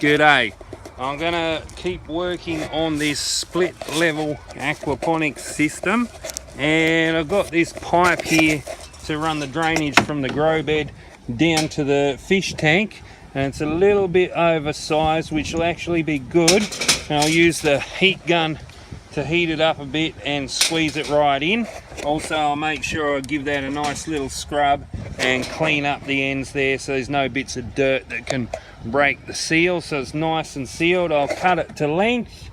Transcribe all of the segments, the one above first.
G'day. I'm gonna keep working on this split level aquaponics system, and I've got this pipe here to run the drainage from the grow bed down to the fish tank, and it's a little bit oversized, which will actually be good. And I'll use the heat gun to heat it up a bit and squeeze it right in. Also, I'll make sure I give that a nice little scrub and clean up the ends there so there's no bits of dirt that can break the seal, so it's nice and sealed. I'll cut it to length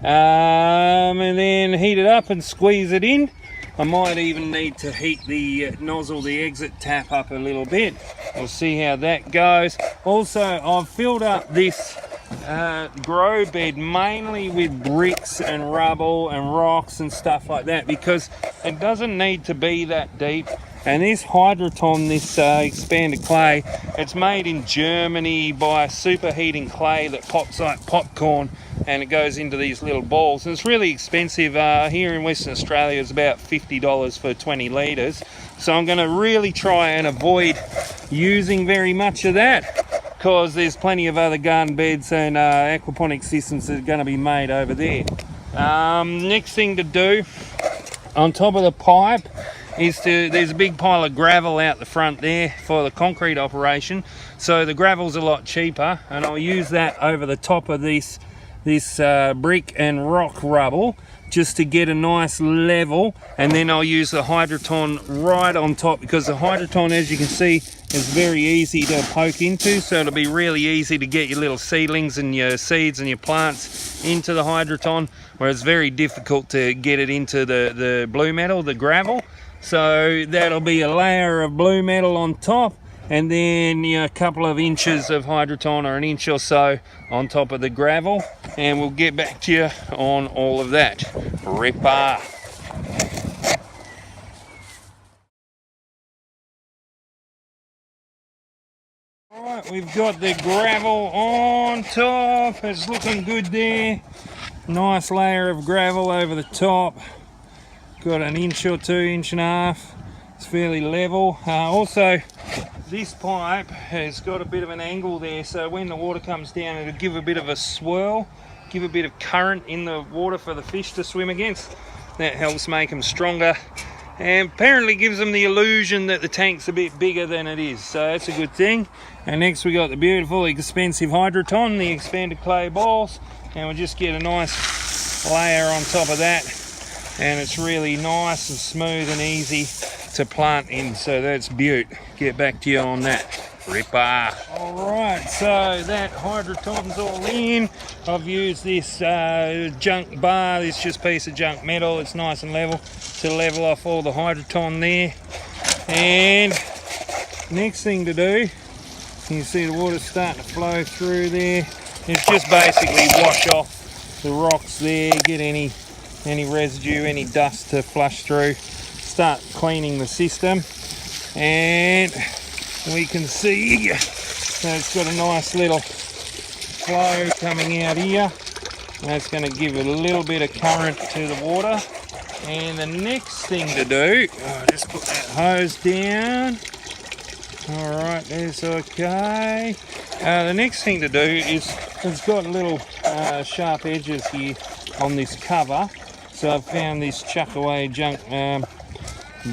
and then heat it up and squeeze it in. I might even need to heat the nozzle, the exit tap up a little bit. We'll see how that goes. Also, I've filled up this grow bed mainly with bricks and rubble and rocks and stuff like that, because it doesn't need to be that deep. And this Hydroton, this expanded clay, it's made in Germany by superheating clay that pops like popcorn, and it goes into these little balls. And it's really expensive. Here in Western Australia it's about $50 for 20 litres. So I'm going to really try and avoid using very much of that, because there's plenty of other garden beds and aquaponic systems that are going to be made over there. Next thing to do on top of the pipe is there's a big pile of gravel out the front there for the concrete operation, so the gravel's a lot cheaper, and I'll use that over the top of this brick and rock rubble just to get a nice level. And then I'll use the Hydroton right on top, because the Hydroton, as you can see, is very easy to poke into, so it'll be really easy to get your little seedlings and your seeds and your plants into the Hydroton, where it's very difficult to get it into the blue metal, the gravel. So that'll be a layer of blue metal on top, and then a couple of inches of Hydroton, or an inch or so, on top of the gravel, and we'll get back to you on all of that. Ripper. Alright, we've got the gravel on top. It's looking good there. Nice layer of gravel over the top. Got an inch or 2, inch and a half. It's fairly level. Also, this pipe has got a bit of an angle there, so when the water comes down, it'll give a bit of a swirl, give a bit of current in the water for the fish to swim against. That helps make them stronger, and apparently gives them the illusion that the tank's a bit bigger than it is, so that's a good thing. And next we got the beautiful expensive Hydroton, the expanded clay balls, and we'll just get a nice layer on top of that, and it's really nice and smooth and easy to plant in, so that's beaut. Get back to you on that. Ripper. Alright, so that Hydroton's all in. I've used this junk bar, this just piece of junk metal, it's nice and level, to level off all the Hydroton there. And next thing to do, you see the water starting to flow through there, is just basically wash off the rocks there, get any residue, any dust to flush through, start cleaning the system. And we can see, so it's got a nice little flow coming out here. That's going to give it a little bit of current to the water. And the next thing to do, just put that hose down. Alright, that's okay. The next thing to do is, it's got little sharp edges here on this cover. So I've found this chuck away junk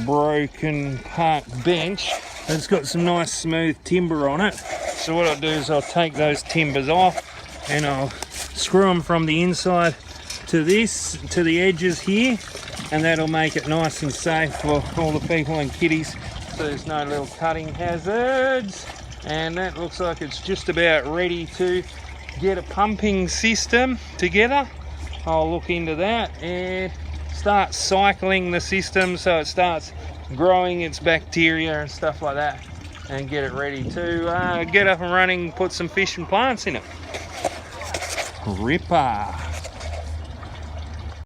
broken part bench. It's got some nice smooth timber on it. So what I'll do is I'll take those timbers off, and I'll screw them from the inside to the edges here, and that'll make it nice and safe for all the people and kiddies, so there's no little cutting hazards. And that looks like it's just about ready to get a pumping system together. I'll look into that and start cycling the system so it starts growing its bacteria and stuff like that, and get it ready to get up and running, put some fish and plants in it. Ripper.